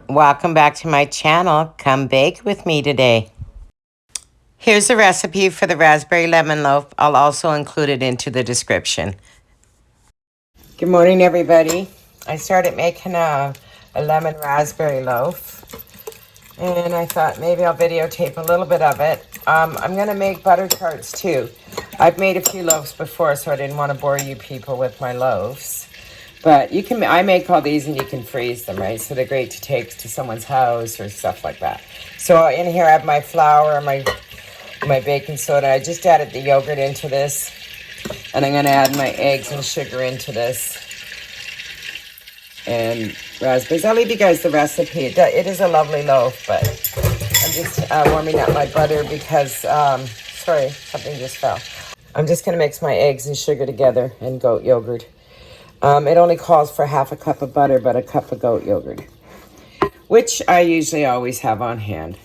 Welcome back to my channel. Come bake with me today. Here's the recipe for the raspberry lemon loaf. I'll also include it into the description. Good morning, everybody. I started making a lemon raspberry loaf, and I thought maybe I'll videotape a little bit of it. I'm going to make butter tarts too. I've made a few loaves before, so I didn't want to bore you people with my loaves. But you can, I make all these and you can freeze them, right? So they're great to take to someone's house or stuff like that. So in here I have my flour, my baking soda. I just added the yogurt into this. And I'm going to add my eggs and sugar into this. And raspberries. I'll leave you guys the recipe. It is a lovely loaf, but I'm just warming up my butter because, sorry, something just fell. I'm just going to mix my eggs and sugar together and goat yogurt. It only calls for half a cup of butter, but a cup of goat yogurt, which I usually always have on hand.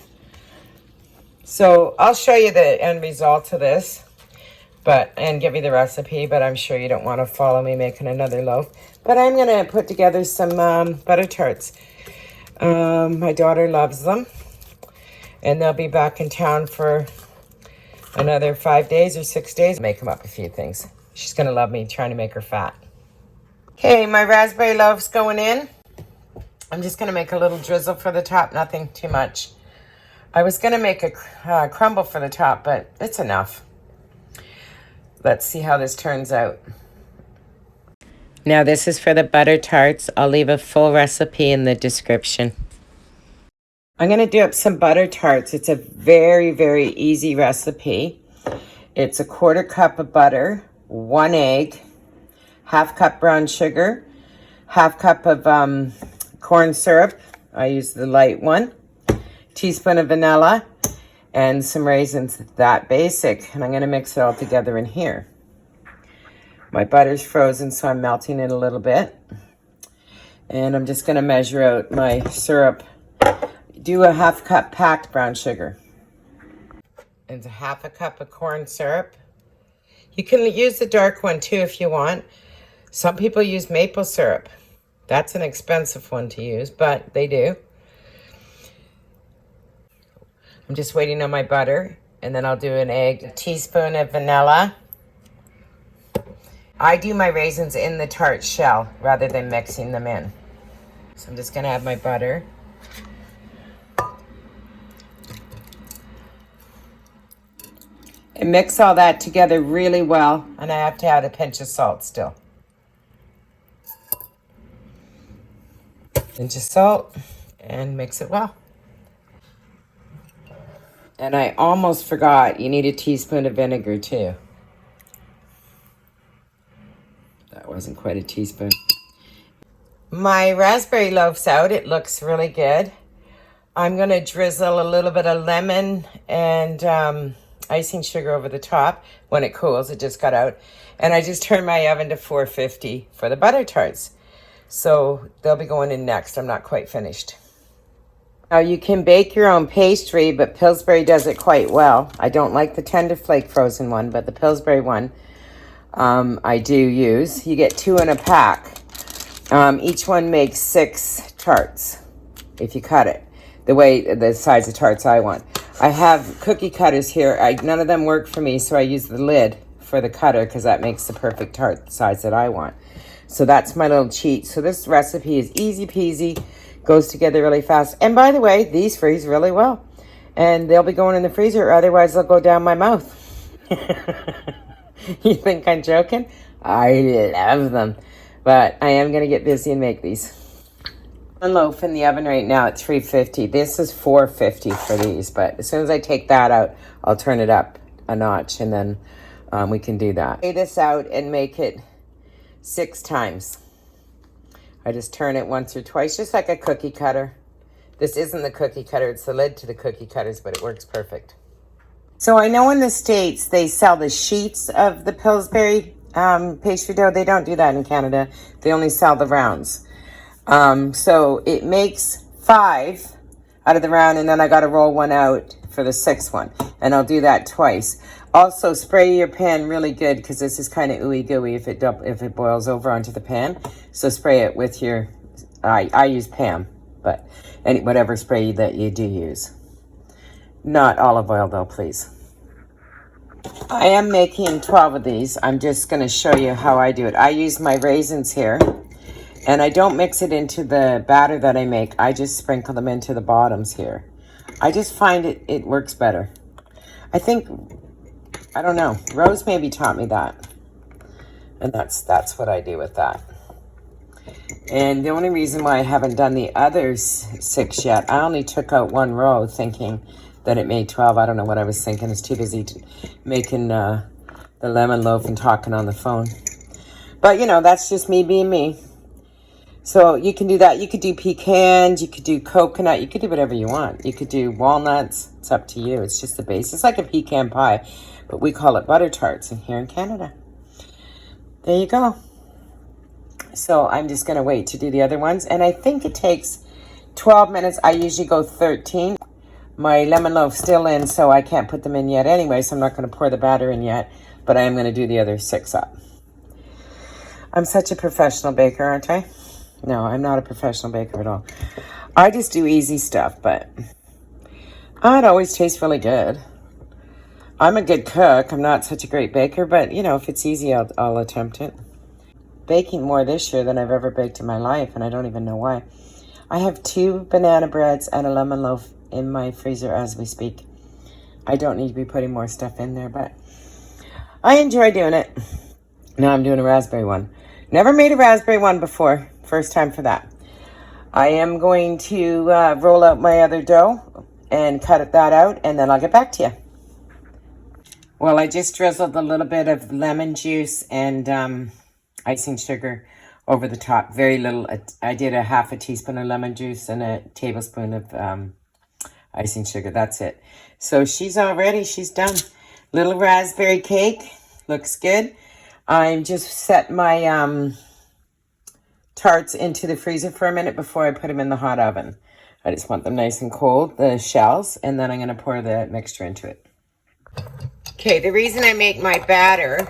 So I'll show you the end result of this, and give you the recipe, but I'm sure you don't want to follow me making another loaf. But I'm going to put together some butter tarts. My daughter loves them, and they'll be back in town for another 5 days or 6 days. Make them up a few things. She's going to love me trying to make her fat. Okay, my raspberry loaf's going in. I'm just going to make a little drizzle for the top, nothing too much. I was going to make a crumble for the top, but it's enough. Let's see how this turns out. Now this is for the butter tarts. I'll leave a full recipe in the description. I'm going to do up some butter tarts. It's a very, very easy recipe. It's a 1/4 cup of butter, 1 egg, 1/2 cup brown sugar, 1/2 cup of corn syrup. I use the light one. Teaspoon of vanilla and some raisins. That basic. And I'm going to mix it all together in here. My butter's frozen, so I'm melting it a little bit. And I'm just going to measure out my syrup. Do a 1/2 cup packed brown sugar. And 1/2 cup of corn syrup. You can use the dark one too if you want. Some people use maple syrup. That's an expensive one to use, but they do. I'm just waiting on my butter, and then I'll do an egg. A teaspoon of vanilla. I do my raisins in the tart shell rather than mixing them in. So I'm just going to add my butter. And mix all that together really well, and I have to add a pinch of salt still. Pinch of salt, and mix it well. And I almost forgot, you need a teaspoon of vinegar too. That wasn't quite a teaspoon. My raspberry loaf's out. It looks really good. I'm going to drizzle a little bit of lemon and icing sugar over the top. When it cools, it just got out. And I just turned my oven to 450 for the butter tarts. So they'll be going in next. I'm not quite finished. Now you can bake your own pastry, but Pillsbury does it quite well. I don't like the Tender Flake frozen one, but the Pillsbury one I do use. You get 2 in a pack. Each one makes 6 tarts if you cut it the size of tarts I want. I have cookie cutters here. None of them work for me, so I use the lid for the cutter because that makes the perfect tart size that I want. So that's my little cheat. So this recipe is easy peasy, goes together really fast. And by the way, these freeze really well. And they'll be going in the freezer, or otherwise they'll go down my mouth. You think I'm joking? I love them. But I am going to get busy and make these. One loaf in the oven right now at 350. This is 450 for these. But as soon as I take that out, I'll turn it up a notch. And then we can do that. Lay this out and make it 6 times. I just turn it once or twice, just like a cookie cutter. This isn't the cookie cutter. It's the lid to the cookie cutters, but it works perfect. So I know in the States they sell the sheets of the Pillsbury pastry dough. They don't do that in Canada. They only sell the rounds. So it makes 5 out of the round, and then I got to roll one out for the 6th one. And I'll do that twice. Also, spray your pan really good because this is kind of ooey gooey if it boils over onto the pan. So spray it with your, I use Pam. But whatever spray that you do use. Not olive oil though, please. I am making 12 of these. I'm just going to show you how I do it. I use my raisins here, and I don't mix it into the batter that I make. I just sprinkle them into the bottoms here. I just find it works better. I think, I don't know, Rose maybe taught me that. And that's what I do with that. And the only reason why I haven't done the other 6 yet, I only took out 1 row thinking that it made 12. I don't know what I was thinking. I was too busy making the lemon loaf and talking on the phone. But, you know, that's just me being me. So you can do that. You could do pecans. You could do coconut. You could do whatever you want. You could do walnuts. It's up to you. It's just the base. It's like a pecan pie, but we call it butter tarts here in Canada. There you go. So I'm just going to wait to do the other ones. And I think it takes 12 minutes. I usually go 13. My lemon loaf's still in, so I can't put them in yet anyway, so I'm not going to pour the batter in yet, but I am going to do the other 6 up. I'm such a professional baker, aren't I? No, I'm not a professional baker at all. I just do easy stuff, but it always tastes really good. I'm a good cook. I'm not such a great baker, but, you know, if it's easy, I'll attempt it. Baking more this year than I've ever baked in my life, and I don't even know why. I have 2 banana breads and a lemon loaf in my freezer as we speak. I don't need to be putting more stuff in there, but I enjoy doing it. Now I'm doing a raspberry one. Never made a raspberry one before. First time for that. I am going to roll out my other dough and cut that out, and then I'll get back to you. Well, I just drizzled a little bit of lemon juice and icing sugar over the top. Very little. I did a half a teaspoon of lemon juice and a tablespoon of icing sugar. That's it. So she's all ready. She's done. Little raspberry cake. Looks good. I'm just set my tarts into the freezer for a minute before I put them in the hot oven. I just want them nice and cold, the shells, and then I'm going to pour the mixture into it. Okay, the reason I make my batter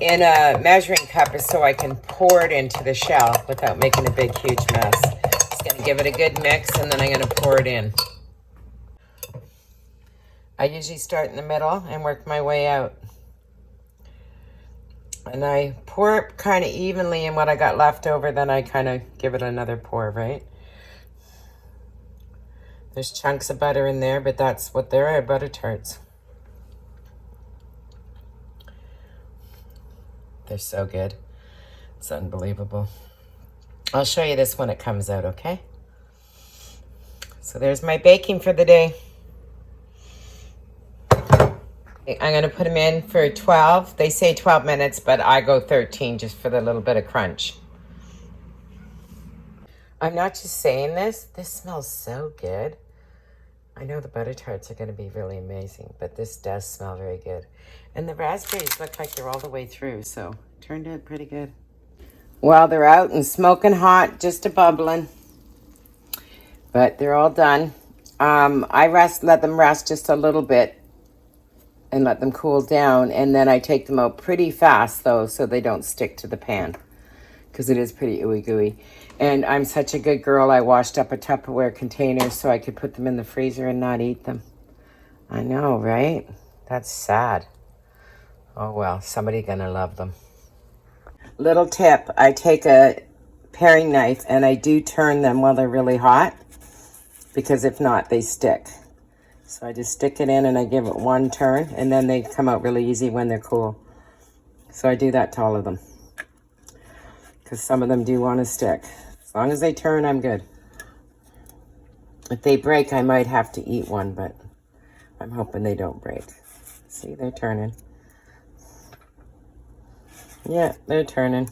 in a measuring cup is so I can pour it into the shell without making a big, huge mess. Just going to give it a good mix, and then I'm going to pour it in. I usually start in the middle and work my way out. And I pour it kind of evenly, and what I got left over, then I kind of give it another pour, right? There's chunks of butter in there, but that's what there are, butter tarts. They're so good. It's unbelievable. I'll show you this when it comes out, okay? So there's my baking for the day. I'm going to put them in for 12. They say 12 minutes, but I go 13 just for the little bit of crunch. I'm not just saying this. This smells so good. I know the butter tarts are going to be really amazing, but this does smell very good. And the raspberries look like they're all the way through, so turned out pretty good. Well, they're out and smoking hot, just a bubbling. But they're all done. I let them rest just a little bit and let them cool down, and then I take them out pretty fast though, so they don't stick to the pan, because it is pretty ooey gooey. And I'm such a good girl, I washed up a Tupperware container so I could put them in the freezer and not eat them. I know, right? That's sad. Oh well, somebody's gonna love them. Little tip, I take a paring knife and I do turn them while they're really hot, because if not, they stick. So I just stick it in and I give it one turn, and then they come out really easy when they're cool. So I do that to all of them, because some of them do want to stick. As long as they turn, I'm good. If they break, I might have to eat one, but I'm hoping they don't break. See, they're turning. Yeah, they're turning.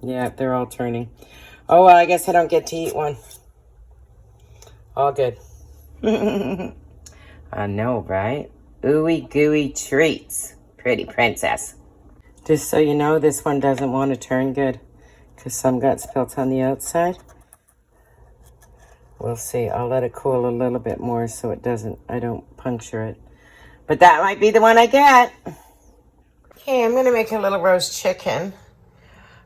Yeah, they're all turning. Oh, well, I guess I don't get to eat one. All good. I know, right? Ooey gooey treats. Pretty princess. Just so you know, this one doesn't want to turn good, because some got spilt on the outside. We'll see. I'll let it cool a little bit more so I don't puncture it. But that might be the one I get. Okay, I'm going to make a little roast chicken.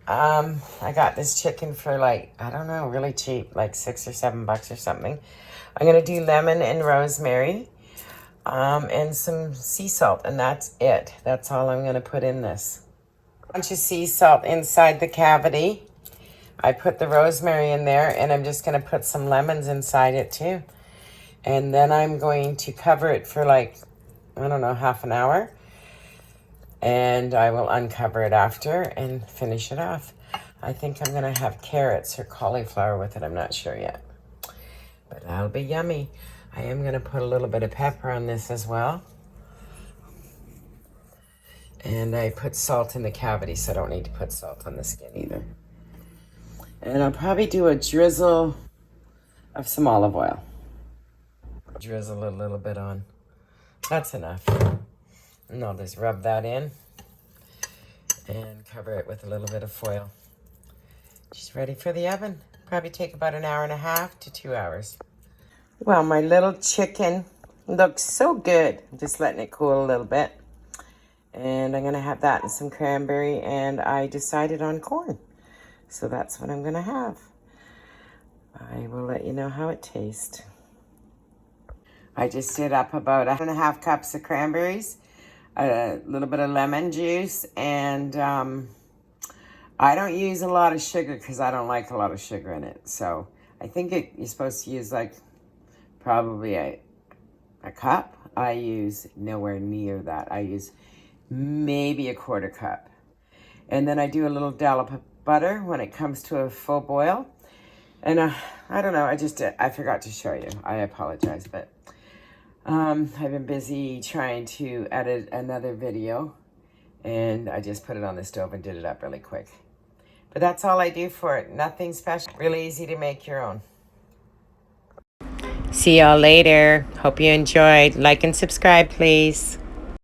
I got this chicken for like, I don't know, really cheap, like $6 or $7 or something. I'm gonna do lemon and rosemary, and some sea salt, and that's it. That's all I'm gonna put in this. A bunch of sea salt inside the cavity. I put the rosemary in there, and I'm just gonna put some lemons inside it too. And then I'm going to cover it for like, I don't know, half an hour. And I will uncover it after and finish it off. I think I'm gonna have carrots or cauliflower with it. I'm not sure yet, but that'll be yummy. I am gonna put a little bit of pepper on this as well. And I put salt in the cavity, so I don't need to put salt on the skin either. And I'll probably do a drizzle of some olive oil. Drizzle a little bit on. That's enough. And I'll just rub that in and cover it with a little bit of foil. She's ready for the oven. Probably take about an hour and a half to 2 hours. Well, my little chicken looks so good. I'm just letting it cool a little bit. And I'm gonna have that and some cranberry, and I decided on corn. So that's what I'm gonna have. I will let you know how it tastes. I just did up about 1.5 cups of cranberries, a little bit of lemon juice, and I don't use a lot of sugar because I don't like a lot of sugar in it. So I think you're supposed to use like probably a cup. I use nowhere near that. I use maybe a 1/4 cup. And then I do a little dollop of butter when it comes to a full boil. And I don't know, I forgot to show you. I apologize, but I've been busy trying to edit another video, and I just put it on the stove and did it up really quick. But that's all I do for it. Nothing special. Really easy to make your own. See y'all later. Hope you enjoyed. Like and subscribe, please.